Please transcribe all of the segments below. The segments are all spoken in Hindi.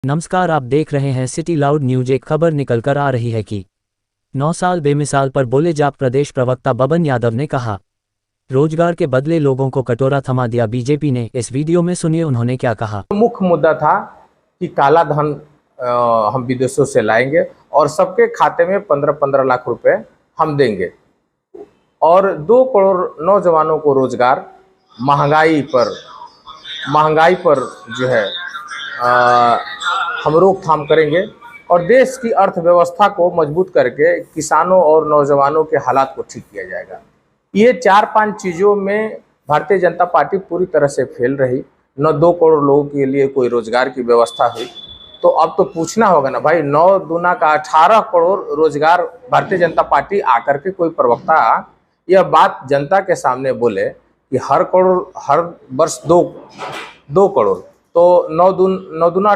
नमस्कार, आप देख रहे हैं सिटी लाउड न्यूज। एक खबर निकल कर आ रही है कि 9 साल बेमिसाल पर बोले जाप प्रदेश प्रवक्ता बबन यादव ने कहा, रोजगार के बदले लोगों को कटोरा थमा दिया बीजेपी ने। इस वीडियो में सुनिए उन्होंने क्या कहा। मुख्य मुद्दा था कि काला धन हम विदेशों से लाएंगे और सबके खाते में 15-15 लाख रुपए हम देंगे और 2 करोड़ नौजवानों को रोजगार, महंगाई पर जो है हम रोकथाम करेंगे और देश की अर्थव्यवस्था को मजबूत करके किसानों और नौजवानों के हालात को ठीक किया जाएगा। ये 4-5 चीज़ों में भारतीय जनता पार्टी पूरी तरह से फेल रही। न 2 करोड़ लोगों के लिए कोई रोजगार की व्यवस्था हुई, तो अब तो पूछना होगा ना भाई, 9 दूना का 18 करोड़ रोजगार भारतीय जनता पार्टी आकर के कोई प्रवक्ता यह बात जनता के सामने बोले कि हर वर्ष 2 करोड़, तो 9 दूना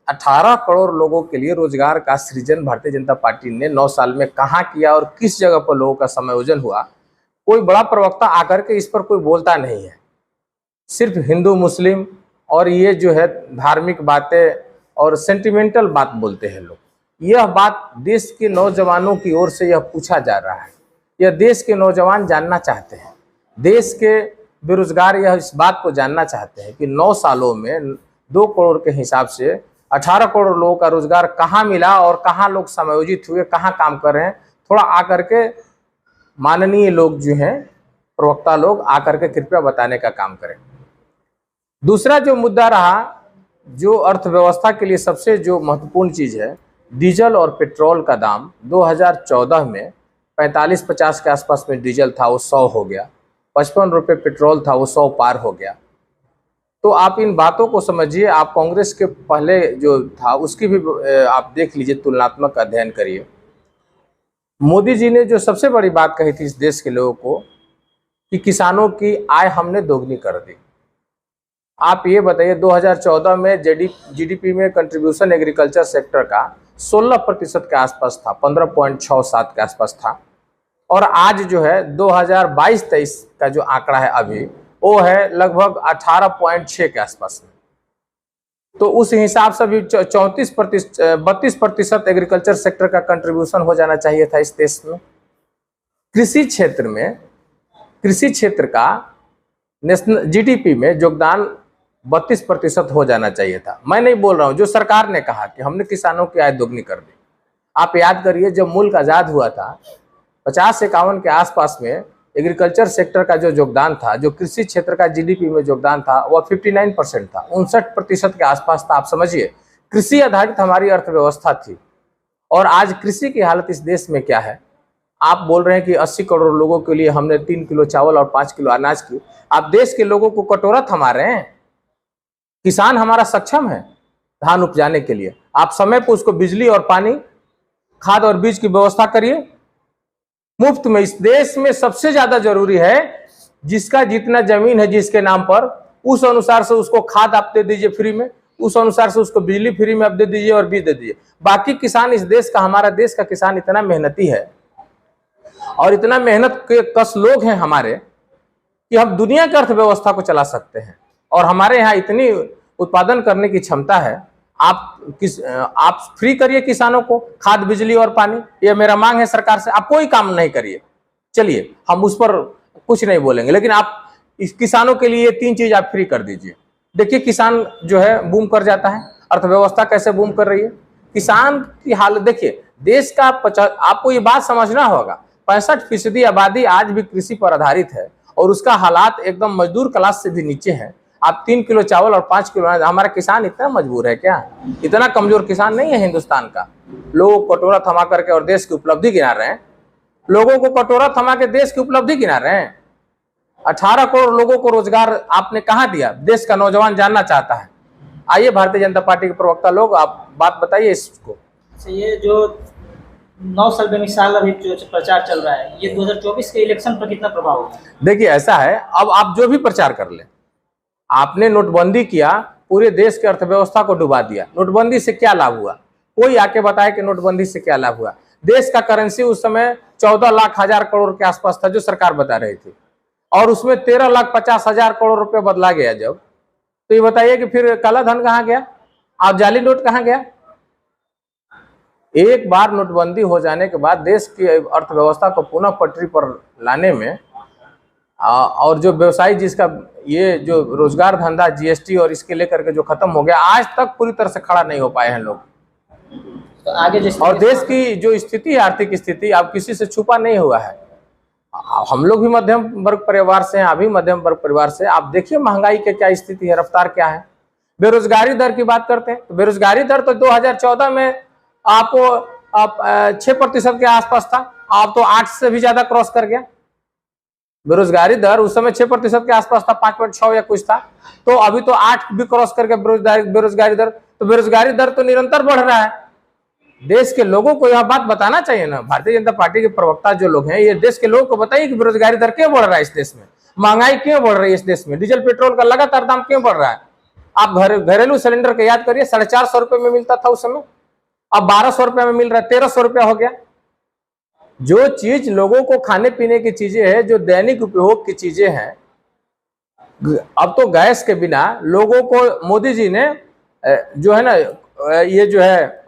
18 करोड़ लोगों के लिए रोजगार का सृजन भारतीय जनता पार्टी ने 9 साल में कहाँ किया और किस जगह पर लोगों का समायोजन हुआ। कोई बड़ा प्रवक्ता आकर के इस पर कोई बोलता नहीं है। सिर्फ हिंदू मुस्लिम और ये जो है धार्मिक बातें और सेंटिमेंटल बात बोलते हैं लोग। यह बात देश के नौजवानों की ओर से यह पूछा जा रहा है। यह देश के नौजवान जानना चाहते हैं, देश के बेरोजगार यह इस बात को जानना चाहते हैं कि 9 सालों में 2 करोड़ के हिसाब से 18 करोड़ लोगों का रोजगार कहाँ मिला और कहाँ लोग समायोजित हुए, कहाँ काम कर रहे हैं। थोड़ा आकर के माननीय लोग जो हैं, प्रवक्ता लोग आकर के कृपया बताने का काम करें। दूसरा जो मुद्दा रहा, जो अर्थव्यवस्था के लिए सबसे जो महत्वपूर्ण चीज़ है, डीजल और पेट्रोल का दाम 2014 में 45-50 के आसपास में डीजल था, वो 100 हो गया। 55 रुपये पेट्रोल था, वो 100 पार हो गया। तो आप इन बातों को समझिए। आप कांग्रेस के पहले जो था उसकी भी आप देख लीजिए, तुलनात्मक अध्ययन करिए। मोदी जी ने जो सबसे बड़ी बात कही थी इस देश के लोगों को कि किसानों की आय हमने दोगुनी कर दी। आप ये बताइए, 2014 में जीडीपी में कंट्रीब्यूशन एग्रीकल्चर सेक्टर का 16% के आसपास था, 15.67 के आसपास था, और आज जो है 2022-23 का जो आंकड़ा है अभी, वो है लगभग 18.6 के आसपास में। तो उस हिसाब से भी 32% एग्रीकल्चर सेक्टर का कंट्रीब्यूशन हो जाना चाहिए था इस देश में। कृषि क्षेत्र का नेशनल जीडीपी में योगदान 32% हो जाना चाहिए था। मैं नहीं बोल रहा हूँ, जो सरकार ने कहा कि हमने किसानों की आय दोगुनी कर दी। आप याद करिए, जब मुल्क आज़ाद हुआ था 50-51 के आसपास में एग्रीकल्चर सेक्टर का जो योगदान था, जो कृषि क्षेत्र का जीडीपी में योगदान था, वह 59% था, 59% के आसपास था। आप समझिए, कृषि आधारित हमारी अर्थव्यवस्था थी। और आज कृषि की हालत इस देश में क्या है। आप बोल रहे हैं कि 80 करोड़ लोगों के लिए हमने 3 किलो चावल और 5 किलो अनाज की। आप देश के लोगों को कटोरा थमा रहे हैं। किसान हमारा सक्षम है धान उपजाने के लिए। आप समय पर उसको बिजली और पानी, खाद और बीज की व्यवस्था करिए मुफ्त में। इस देश में सबसे ज्यादा जरूरी है, जिसका जितना जमीन है जिसके नाम पर, उस अनुसार से उसको खाद आप दे दीजिए फ्री में, उस अनुसार से उसको बिजली फ्री में आप दे दीजिए और बीज दे दीजिए। बाकी किसान इस देश का, हमारा देश का किसान इतना मेहनती है और इतना मेहनत के कश लोग हैं हमारे कि हम दुनिया की अर्थव्यवस्था को चला सकते हैं। और हमारे यहाँ इतनी उत्पादन करने की क्षमता है। आप फ्री करिए किसानों को खाद, बिजली और पानी। ये मेरा मांग है सरकार से। आप कोई काम नहीं करिए, चलिए हम उस पर कुछ नहीं बोलेंगे, लेकिन आप इस किसानों के लिए 3 चीज आप फ्री कर दीजिए। देखिए किसान जो है बूम कर जाता है। अर्थव्यवस्था कैसे बूम कर रही है, किसान की हालत देखिए। देश का आपको ये बात समझना होगा, 65% आबादी आज भी कृषि पर आधारित है और उसका हालात एकदम मजदूर क्लास से भी नीचे है। आप 3 किलो चावल और 5 किलो अनाज, हमारा किसान इतना मजबूर है क्या? इतना कमजोर किसान नहीं है हिंदुस्तान का। लोग कटोरा थमा करके और देश की उपलब्धि गिना रहे हैं। लोगों को कटोरा थमा के देश की उपलब्धि गिना रहे हैं। 18 करोड़ लोगों को रोजगार आपने कहाँ दिया? देश का नौजवान जानना चाहता है। आइए भारतीय जनता पार्टी के प्रवक्ता लोग, आप बात बताइए इसको। ये जो 9 साल बेमिसाल अभी जो प्रचार चल रहा है, ये 2024 के इलेक्शन पर कितना प्रभाव होगा? देखिए ऐसा है, अब आप जो भी प्रचार कर ले, आपने नोटबंदी किया, पूरे देश की अर्थव्यवस्था को डुबा दिया। नोटबंदी से क्या लाभ हुआ? कोई आके बताए कि नोटबंदी से क्या लाभ हुआ? देश का करेंसी उस समय 14 लाख हजार करोड़ के आसपास था जो सरकार बता रही थी, और उसमें 13,50,000 करोड़ रुपए बदला गया जब, तो ये बताइए कि फिर काला धन कहाँ गया? आप जाली नोट कहाँ गया? एक बार नोटबंदी हो जाने के बाद देश की अर्थव्यवस्था को पुनः पटरी पर लाने में और जो व्यवसायी जिसका ये जो रोजगार धंधा जीएसटी और इसके लेकर के जो खत्म हो गया, आज तक पूरी तरह से खड़ा नहीं हो पाए हैं लोग। तो आगे और देश की जो स्थिति है, आर्थिक स्थिति, अब किसी से छुपा नहीं हुआ है। हम लोग भी मध्यम वर्ग परिवार से हैं, अभी मध्यम वर्ग परिवार से। आप देखिए महंगाई की क्या स्थिति है, रफ्तार क्या है। बेरोजगारी दर की बात करते हैं तो बेरोजगारी दर तो 2014 में आपको 6% के आसपास था, आप तो 8 से भी ज्यादा क्रॉस कर गया। बेरोजगारी दर उस समय 6% के आसपास था, 5.6 या कुछ था, तो अभी तो 8 भी क्रॉस करके बेरोजगारी दर। तो बेरोजगारी दर तो निरंतर बढ़ रहा है। देश के लोगों को यह बात बताना चाहिए ना, भारतीय जनता पार्टी के प्रवक्ता जो लोग हैं, ये देश के लोगों को बताइए कि बेरोजगारी दर क्यों बढ़ रहा है इस देश में, महंगाई क्यों बढ़ रही है इस देश में, डीजल पेट्रोल का लगातार दाम क्यों बढ़ रहा है। आप घरेलू सिलेंडर का याद करिए, 450 रुपए में मिलता था उस समय, अब 1200 रुपए में मिल रहा है, 1300 रुपया हो गया। जो चीज लोगों को खाने पीने की चीजें हैं, जो दैनिक उपयोग की चीजें हैं, अब तो गैस के बिना लोगों को मोदी जी ने जो है ना, ये जो है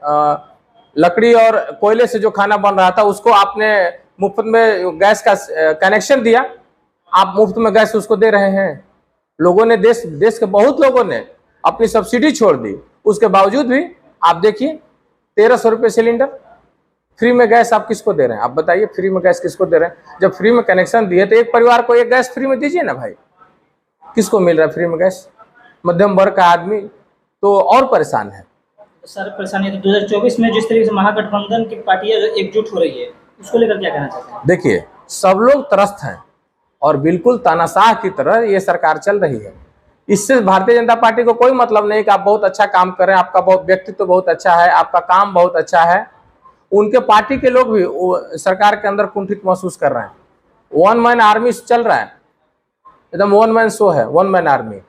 लकड़ी और कोयले से जो खाना बन रहा था उसको आपने मुफ्त में गैस का कनेक्शन दिया, आप मुफ्त में गैस उसको दे रहे हैं। लोगों ने देश के बहुत लोगों ने अपनी सब्सिडी छोड़ दी, उसके बावजूद भी आप देखिए 1300 रुपये सिलेंडर। फ्री में गैस आप किसको दे रहे हैं? आप बताइए, फ्री में गैस किसको दे रहे हैं? जब फ्री में कनेक्शन दिए तो एक परिवार को एक गैस फ्री में दीजिए ना भाई। किसको मिल रहा है फ्री में गैस? मध्यम वर्ग का आदमी तो और परेशान है। सर परेशानी तो 2024 में जिस तरीके से महागठबंधन की पार्टियां एकजुट हो रही है, उसको लेकर क्या कहना चाहते हैं? देखिए, सब लोग त्रस्त हैं और बिल्कुल तानाशाह की तरह ये सरकार चल रही है। इससे भारतीय जनता पार्टी को कोई मतलब नहीं कि आप बहुत अच्छा काम कर रहे हैं, आपका बहुत व्यक्तित्व बहुत अच्छा है, आपका काम बहुत अच्छा है। उनके पार्टी के लोग भी सरकार के अंदर कुंठित महसूस कर रहे हैं। वन मैन आर्मी चल रहा है, एकदम वन मैन शो है, वन मैन आर्मी।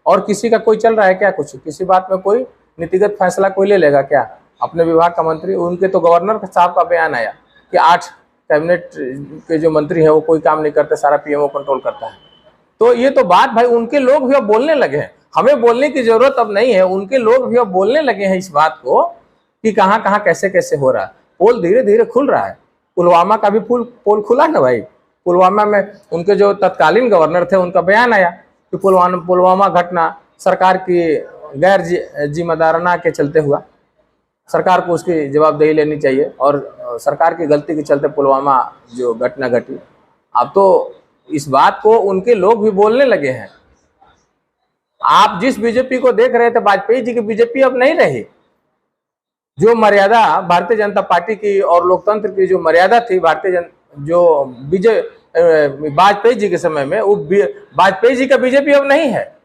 और किसी का कोई चल रहा है क्या? कुछ किसी बात में कोई नीतिगत फैसला कोई ले लेगा क्या? अपने विभाग का मंत्री, उनके तो गवर्नर साहब का बयान आया कि 8 कैबिनेट के जो मंत्री हैं वो कोई काम नहीं करते, सारा पीएमओ कंट्रोल करता है। तो ये तो बात भाई, उनके लोग भी अब बोलने लगे हैं, हमें बोलने की जरूरत अब नहीं है, उनके लोग भी अब बोलने लगे हैं इस बात को कि कहाँ कहाँ कैसे कैसे हो रहा है। पोल धीरे धीरे खुल रहा है। पुलवामा का भी पोल खुला ना भाई। पुलवामा में उनके जो तत्कालीन गवर्नर थे उनका बयान आया कि पुलवामा घटना सरकार की गैर जिम्मेदाराना के चलते हुआ, सरकार को उसकी जवाबदेही लेनी चाहिए और सरकार की गलती के चलते पुलवामा जो घटना घटी। अब तो इस बात को उनके लोग भी बोलने लगे हैं। आप जिस बीजेपी को देख रहे थे, वाजपेयी जी की बीजेपी अब नहीं रही। जो मर्यादा भारतीय जनता पार्टी की और लोकतंत्र की जो मर्यादा थी, वाजपेयी जी के समय में, वो वाजपेयी जी का बीजेपी अब नहीं है।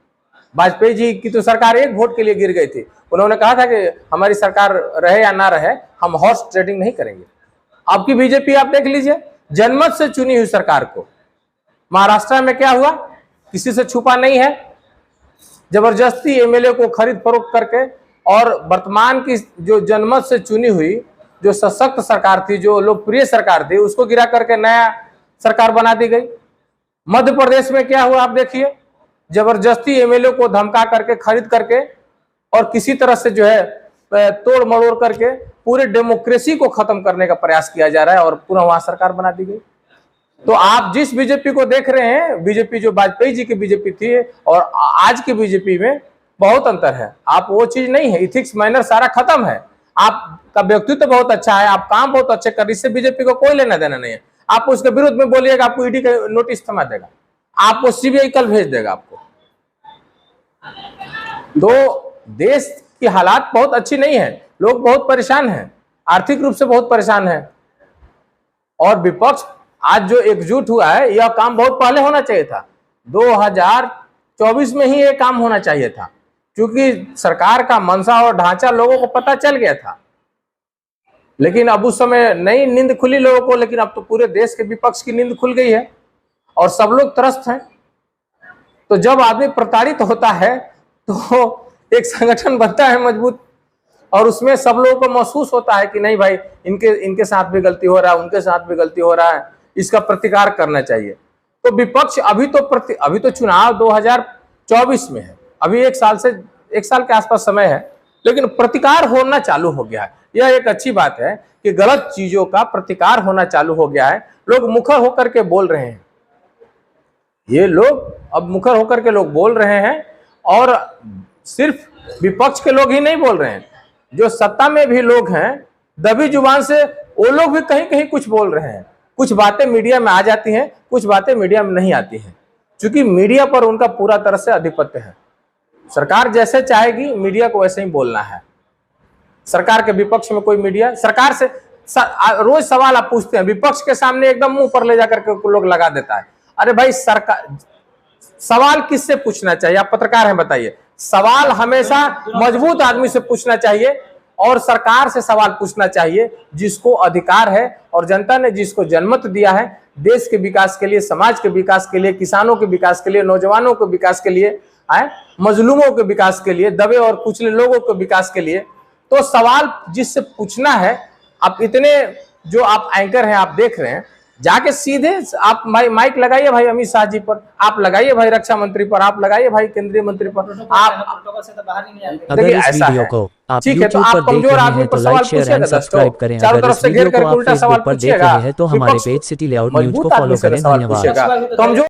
वाजपेयी जी की तो सरकार एक वोट के लिए गिर गई थी। उन्होंने कहा था कि हमारी सरकार रहे या ना रहे, हम हॉर्स ट्रेडिंग नहीं करेंगे। आपकी बीजेपी आप देख लीजिए, जनमत से चुनी हुई सरकार को। महाराष्ट्र में क्या हुआ, किसी से छुपा नहीं है। जबरदस्ती एमएलए को खरीद फरोख्त करके, और वर्तमान की जो जनमत से चुनी हुई जो सशक्त सरकार थी, जो लोकप्रिय सरकार थी, उसको गिरा करके नया सरकार बना दी गई। मध्य प्रदेश में क्या हुआ आप देखिए, जबरदस्ती एमएलए को धमका करके, खरीद करके, और किसी तरह से जो है तोड़ मरोड़ करके पूरे डेमोक्रेसी को खत्म करने का प्रयास किया जा रहा है और पुनः वहां सरकार बना दी गई। तो आप जिस बीजेपी को देख रहे हैं, बीजेपी जो वाजपेयी जी की बीजेपी थी और आज की बीजेपी में बहुत अंतर है। आप वो चीज नहीं है, इथिक्स मैनर सारा खत्म है। आपका व्यक्तित्व बहुत अच्छा है, आप काम बहुत अच्छे कर, इससे बीजेपी को कोई लेना देना नहीं है। आप उसके विरुद्ध में बोलिएगा, आपको ईडी का नोटिस थमा देगा, आपको सीबीआई कल भेज देगा आपको। तो देश की हालात बहुत अच्छी नहीं है, लोग बहुत परेशान हैं, आर्थिक रूप से बहुत परेशान है। और विपक्ष आज जो एकजुट हुआ है, यह काम बहुत पहले होना चाहिए था। 2024 में ही यह काम होना चाहिए था, क्योंकि सरकार का मंशा और ढांचा लोगों को पता चल गया था। लेकिन अब उस समय नई नींद खुली लोगों को, लेकिन अब तो पूरे देश के विपक्ष की नींद खुल गई है और सब लोग त्रस्त हैं। तो जब आदमी प्रताड़ित होता है तो एक संगठन बनता है मजबूत, और उसमें सब लोगों को महसूस होता है कि नहीं भाई, इनके साथ भी गलती हो रहा है, उनके साथ भी गलती हो रहा है, इसका प्रतिकार करना चाहिए। तो विपक्ष अभी तो चुनाव 2024 में है, अभी एक साल के आसपास समय है। लेकिन प्रतिकार होना चालू हो गया है। यह एक अच्छी बात है कि गलत चीजों का प्रतिकार होना चालू हो गया है। लोग मुखर होकर के बोल रहे हैं, ये लोग अब मुखर होकर के लोग बोल रहे हैं, और सिर्फ विपक्ष के लोग ही नहीं बोल रहे हैं, जो सत्ता में भी लोग हैं दबी जुबान से वो लोग भी कहीं कहीं कुछ बोल रहे हैं। कुछ बातें मीडिया में आ जाती हैं, कुछ बातें मीडिया में नहीं आती हैं, क्योंकि मीडिया पर उनका पूरा तरह से आधिपत्य है। सरकार जैसे चाहेगी मीडिया को वैसे ही बोलना है। सरकार के विपक्ष में कोई मीडिया सरकार से रोज सवाल आप पूछते हैं, विपक्ष के सामने एकदम मुंह पर ले जाकर के लोग लगा देता है। अरे भाई, सरकार सवाल किससे पूछना चाहिए? आप पत्रकार हैं, बताइए। सवाल हमेशा मजबूत आदमी से पूछना चाहिए और सरकार से सवाल पूछना चाहिए जिसको अधिकार है और जनता ने जिसको जनमत दिया है, देश के विकास के लिए, समाज के विकास के लिए, किसानों के विकास के लिए, नौजवानों के विकास के लिए, मजलूमों के विकास के लिए, दबे और कुचले लोगों के विकास के लिए। तो सवाल जिससे पूछना है, आप इतने जो आप एंकर हैं, आप देख रहे हैं, जाके सीधे आप माइक लगाइए भाई अमित शाह जी पर, आप लगाइए भाई रक्षा मंत्री पर, आप लगाइए भाई केंद्रीय मंत्री पर। आप प्रोटोकॉल से तो बाहर ही नहीं आते। अगर इस वीडियो को आप YouTube पर देख रहे हैं तो लाइक, शेयर एंड सब्सक्राइब करें। अगर इस वीडियो को आप फेसबुक पर देख रहे हैं तो हमारे पेज सिटी लेआउट न्यूज को फॉलो करें। धन्यवाद।